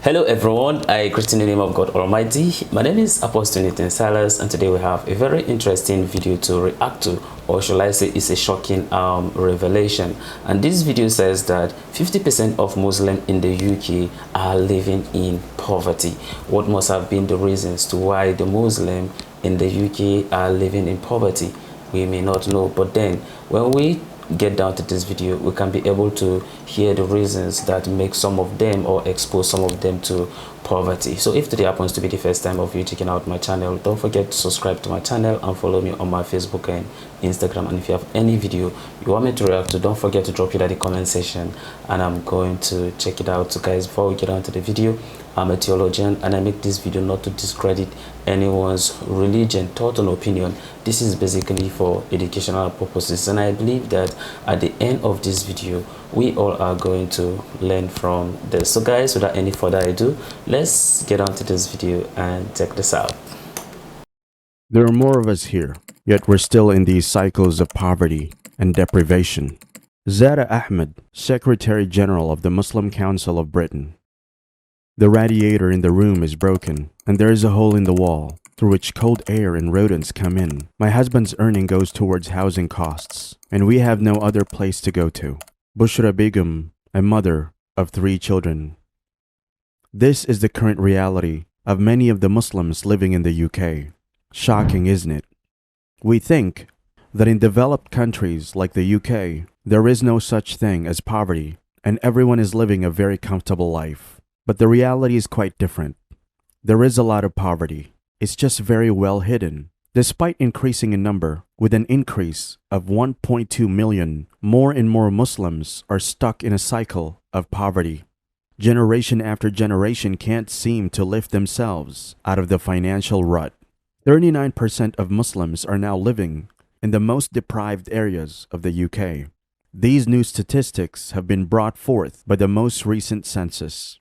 Hello everyone, I greet in the name of God Almighty. My name is Apostle Nathan Silas, and today we have a very interesting video to react to, or shall I say it's a shocking revelation. And this video says that 50% of Muslims in the UK are living in poverty. What must have been the reasons to why the Muslims in the UK are living in poverty? We may not know, but then when we get down to this video, we can be able to hear the reasons that make some of them or expose some of them to poverty. So if today happens to be the first time of you checking out my channel, don't forget to subscribe to my channel and follow me on my Facebook and Instagram. And if you have any video you want me to react to, don't forget to drop it at the comment section and I'm going to check it out. So guys, before we get on to the video, I'm a theologian and I make this video not to discredit anyone's religion, thought, and opinion. This is basically for educational purposes, and I believe that at the end of this video we all are going to learn from this. So guys, without any further ado, let's get on to this video and check this out. There are more of us here, yet we're still in these cycles of poverty and deprivation. Zara Ahmed, Secretary General of the Muslim Council of Britain. The radiator in the room is broken, and there is a hole in the wall through which cold air and rodents come in. My husband's earning goes towards housing costs, and we have no other place to go to. Bushra Begum, a mother of 3 children. This is the current reality of many of the Muslims living in the UK. Shocking, isn't it? We think that in developed countries like the UK, there is no such thing as poverty, and everyone is living a very comfortable life. But the reality is quite different. There is a lot of poverty. It's just very well hidden. Despite increasing in number, with an increase of 1.2 million, more and more Muslims are stuck in a cycle of poverty. Generation after generation can't seem to lift themselves out of the financial rut. 39% of Muslims are now living in the most deprived areas of the UK. These new statistics have been brought forth by the most recent census.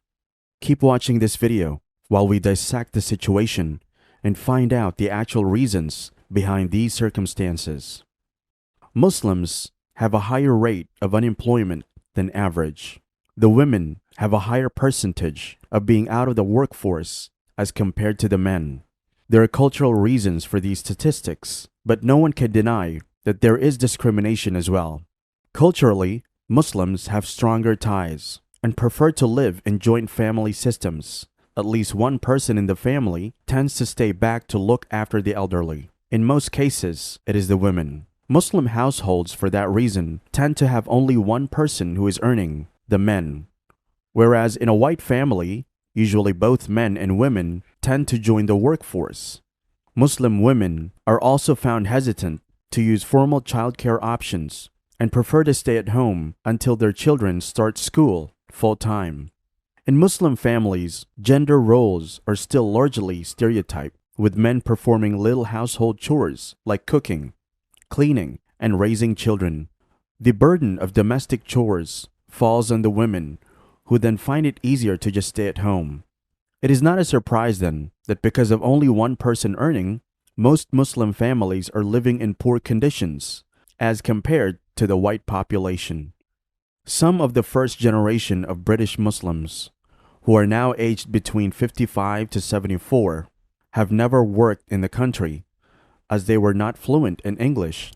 Keep watching this video while we dissect the situation and find out the actual reasons behind these circumstances. Muslims have a higher rate of unemployment than average. The women have a higher percentage of being out of the workforce as compared to the men. There are cultural reasons for these statistics, but no one can deny that there is discrimination as well. Culturally, Muslims have stronger ties and prefer to live in joint family systems. At least one person in the family tends to stay back to look after the elderly. In most cases, it is the women. Muslim households, for that reason, tend to have only one person who is earning, the men. Whereas in a white family, usually both men and women tend to join the workforce. Muslim women are also found hesitant to use formal childcare options and prefer to stay at home until their children start school full-time. In Muslim families, gender roles are still largely stereotyped, with men performing little household chores like cooking, cleaning, and raising children. The burden of domestic chores falls on the women, who then find it easier to just stay at home. It is not a surprise then that because of only one person earning, most Muslim families are living in poor conditions as compared to the white population. Some of the first generation of British Muslims, who are now aged between 55 to 74, have never worked in the country, as they were not fluent in English,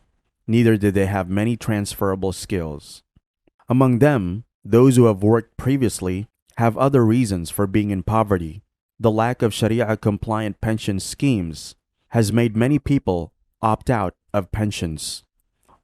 neither did they have many transferable skills. Among them, those who have worked previously have other reasons for being in poverty. The lack of Sharia-compliant pension schemes has made many people opt out of pensions.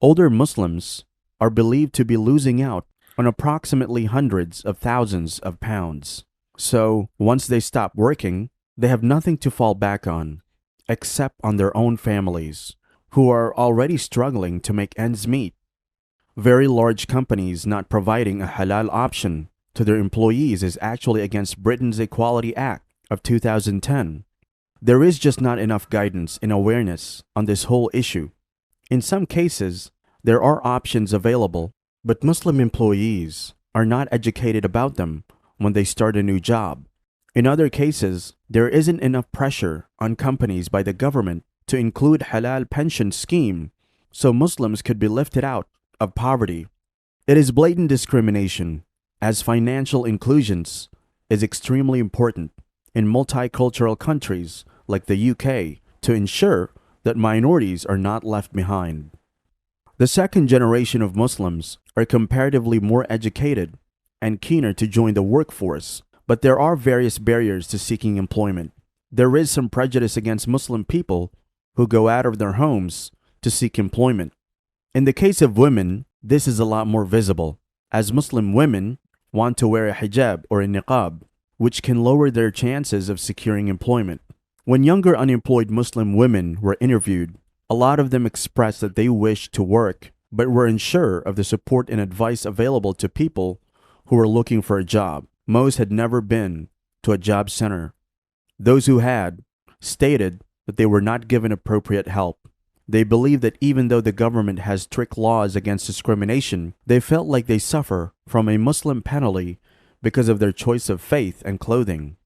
Older Muslims are believed to be losing out on approximately hundreds of thousands of pounds. So, once they stop working, they have nothing to fall back on, except on their own families, who are already struggling to make ends meet. Very large companies not providing a halal option to their employees is actually against Britain's Equality Act of 2010. There is just not enough guidance and awareness on this whole issue. In some cases, there are options available, but Muslim employees are not educated about them when they start a new job. In other cases, there isn't enough pressure on companies by the government to include halal pension scheme so Muslims could be lifted out of poverty. It is blatant discrimination, as financial inclusions is extremely important in multicultural countries like the UK to ensure that minorities are not left behind. The second generation of Muslims are comparatively more educated and keener to join the workforce, but there are various barriers to seeking employment. There is some prejudice against Muslim people who go out of their homes to seek employment. In the case of women, this is a lot more visible, as Muslim women want to wear a hijab or a niqab, which can lower their chances of securing employment. When younger unemployed Muslim women were interviewed, a lot of them expressed that they wished to work, but were unsure of the support and advice available to people who were looking for a job. Most had never been to a job center. Those who had stated that they were not given appropriate help. They believe that even though the government has strict laws against discrimination, they felt like they suffer from a Muslim penalty because of their choice of faith and clothing.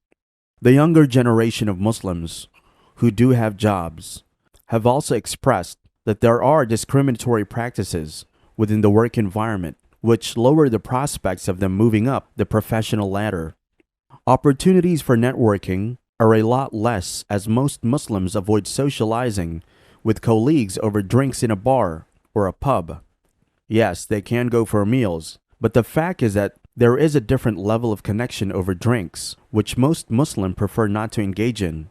The younger generation of Muslims who do have jobs have also expressed that there are discriminatory practices within the work environment which lower the prospects of them moving up the professional ladder. Opportunities for networking are a lot less as most Muslims avoid socializing with colleagues over drinks in a bar or a pub. Yes, they can go for meals, but the fact is that there is a different level of connection over drinks, which most Muslims prefer not to engage in.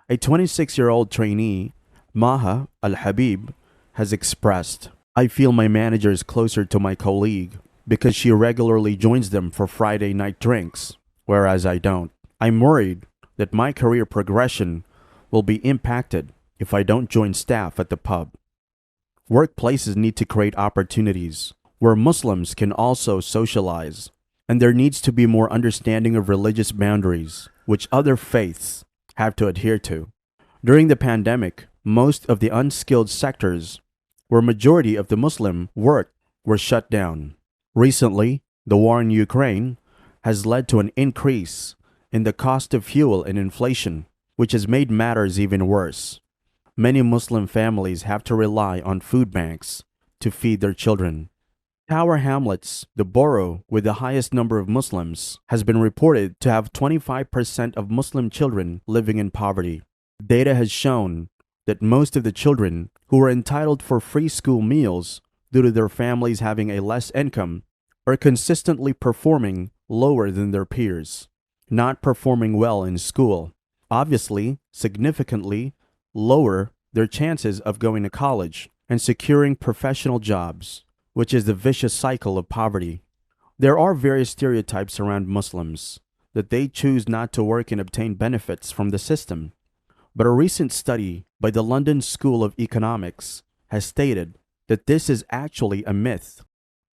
A 26-year-old trainee, Maha Al-Habib, has expressed, "I feel my manager is closer to my colleague because she regularly joins them for Friday night drinks, whereas I don't. I'm worried that my career progression will be impacted if I don't join staff at the pub." Workplaces need to create opportunities where Muslims can also socialize, and there needs to be more understanding of religious boundaries, which other faiths have to adhere to. During the pandemic, most of the unskilled sectors where majority of the Muslim work were shut down. Recently, the war in Ukraine has led to an increase in the cost of fuel and inflation, which has made matters even worse. Many Muslim families have to rely on food banks to feed their children. Tower Hamlets, the borough with the highest number of Muslims, has been reported to have 25% of Muslim children living in poverty. Data has shown that most of the children who are entitled for free school meals due to their families having a less income are consistently performing lower than their peers, not performing well in school. Obviously, significantly lower their chances of going to college and securing professional jobs, which is the vicious cycle of poverty. There are various stereotypes around Muslims that they choose not to work and obtain benefits from the system. But a recent study by the London School of Economics has stated that this is actually a myth.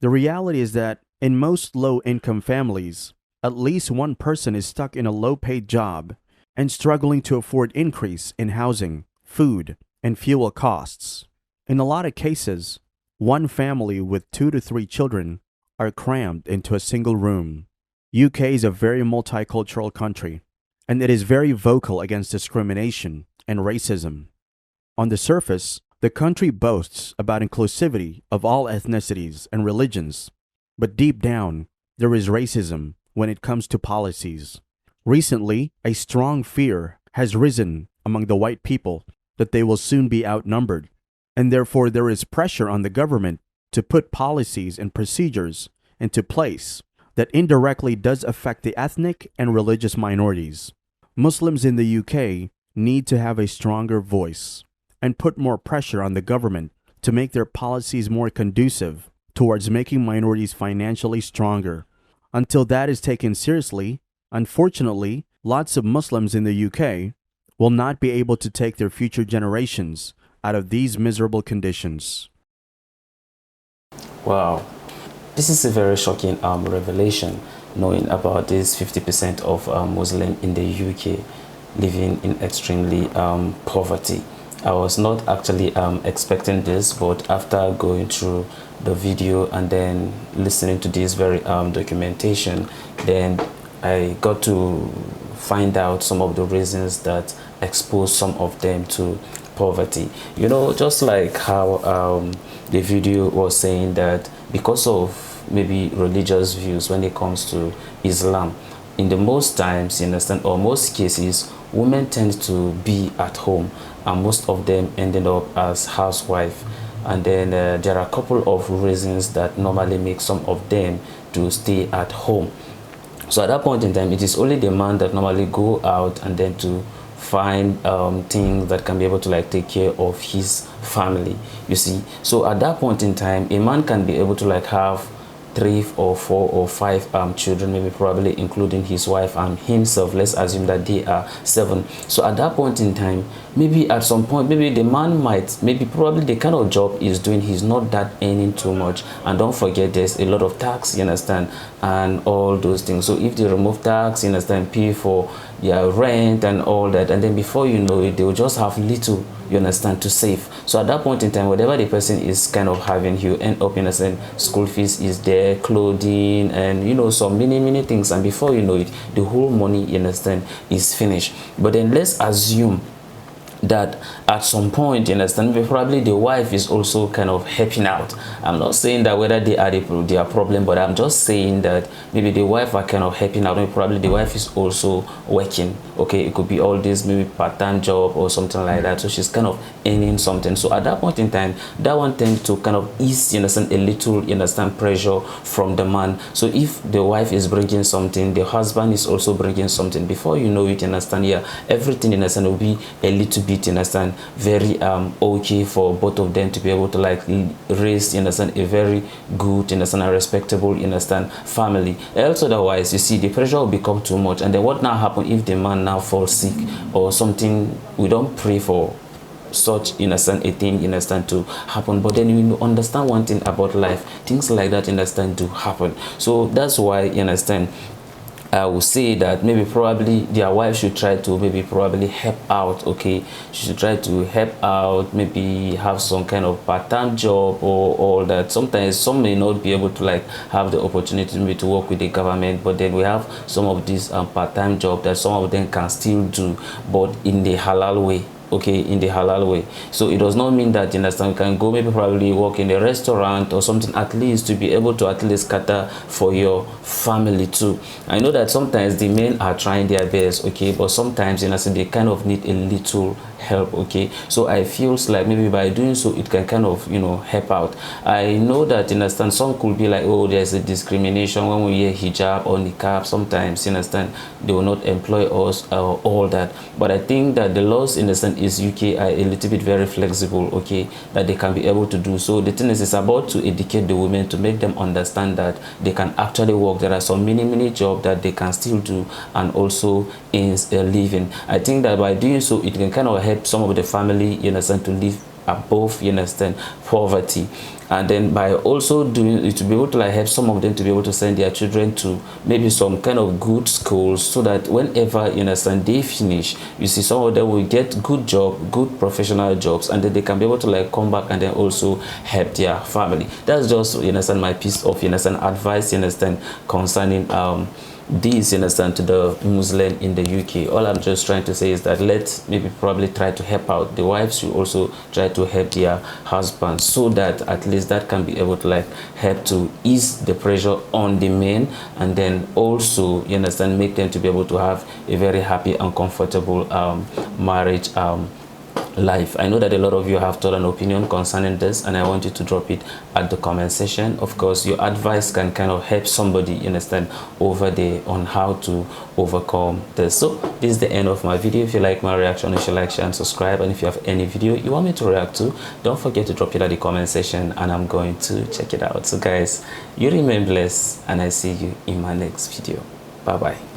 The reality is that in most low-income families, at least one person is stuck in a low-paid job and struggling to afford increase in housing, food, and fuel costs. In a lot of cases, one family with 2 to 3 children are crammed into a single room. UK is a very multicultural country, and it is very vocal against discrimination and racism. On the surface, the country boasts about inclusivity of all ethnicities and religions, but deep down, there is racism when it comes to policies. Recently, a strong fear has risen among the white people that they will soon be outnumbered, and therefore there is pressure on the government to put policies and procedures into place that indirectly does affect the ethnic and religious minorities. Muslims in the UK need to have a stronger voice and put more pressure on the government to make their policies more conducive towards making minorities financially stronger. Until that is taken seriously, unfortunately, lots of Muslims in the UK will not be able to take their future generations out of these miserable conditions. Wow, this is a very shocking revelation, knowing about this 50% of Muslim in the UK living in extremely poverty. I was not actually expecting this, but after going through the video and then listening to this very documentation, then I got to find out some of the reasons that expose some of them to poverty. You know, just like how the video was saying that because of maybe religious views when it comes to Islam, in the most times, you understand, or most cases, women tend to be at home, and most of them ended up as housewife. And then there are a couple of reasons that normally make some of them to stay at home. So at that point in time, it is only the man that normally go out and then to find things that can be able to like take care of his family, you see. So at that point in time, a man can be able to like have 3 or 4 or 5 children, maybe probably including his wife and himself. Let's assume that they are 7. So at that point in time, maybe at some point, maybe the man might, maybe probably the kind of job he's doing, he's not that earning too much. And don't forget, there's a lot of tax, you understand, and all those things. So if they remove tax, you understand, pay for their rent and all that, and then before you know it, they will just have little, you understand, to save. So at that point in time, whatever the person is kind of having, you end up in a sense, school fees is there, clothing, and you know, some many things, and before you know it, the whole money, you understand, is finished. But then let's assume that at some point, you understand, probably the wife is also kind of helping out. I'm not saying that whether they are their problem, but I'm just saying that maybe the wife are kind of helping out. Maybe probably the wife is also working. Okay, it could be all this maybe part-time job or something like that. So she's kind of earning something. So at that point in time, that one tends to kind of ease, you understand, a little, you understand, pressure from the man. So if the wife is bringing something, the husband is also bringing something. Before you know it, you understand, yeah, everything, you understand, will be a little bit, you understand, very okay for both of them to be able to like raise, you understand, a very good, you understand, a respectable, you understand, family. Else otherwise, you see, the pressure will become too much. And then what now happen if the man now falls sick or something? We don't pray for such, you understand, a thing, you understand, to happen, but then you understand one thing about life, things like that, you understand, to happen. So that's why, you understand, I will say that maybe probably their wife should try to maybe probably help out. Okay, she should try to help out, maybe have some kind of part-time job or all that. Sometimes some may not be able to like have the opportunity maybe to work with the government, but then we have some of these part-time job that some of them can still do, but in the halal way. Okay, in the halal way. So it does not mean that, you understand, you can go maybe probably work in a restaurant or something, at least to be able to at least cater for your family too. I know that sometimes the men are trying their best, okay, but sometimes, you know, they kind of need a little help. Okay, so I feels like maybe by doing so it can kind of, you know, help out. I know that, you understand, some could be like, oh, there's a discrimination when we hear hijab or niqab. Sometimes, you understand, they will not employ us or all that, but I think that the laws, in the sense, is UK are a little bit very flexible, okay, that they can be able to do. So the thing is, it's about to educate the women to make them understand that they can actually work. There are some many jobs that they can still do and also in a living. I think that by doing so, it can kind of help some of the family, you understand, to live above, you understand, poverty. And then by also doing it, to be able to like help some of them to be able to send their children to maybe some kind of good schools, so that whenever, you understand, they finish, you see, some of them will get good job, good professional jobs, and then they can be able to like come back and then also help their family. That's just, you understand, my piece of, you understand, advice, you understand, concerning this, you understand, to the Muslim in the UK. All I'm just trying to say is that let's maybe probably try to help out. The wives should also try to help their husbands, so that at least that can be able to like help to ease the pressure on the men, and then also, you understand, make them to be able to have a very happy and comfortable marriage life. I know that a lot of you have told an opinion concerning this, and I want you to drop it at the comment section. Of course, your advice can kind of help somebody, you understand, over there on how to overcome this. So this is the end of my video. If you like my reaction, you should like, share, and subscribe. And if you have any video you want me to react to, don't forget to drop it at the comment section, and I'm going to check it out. So guys, you remain blessed, and I see you in my next video. Bye bye.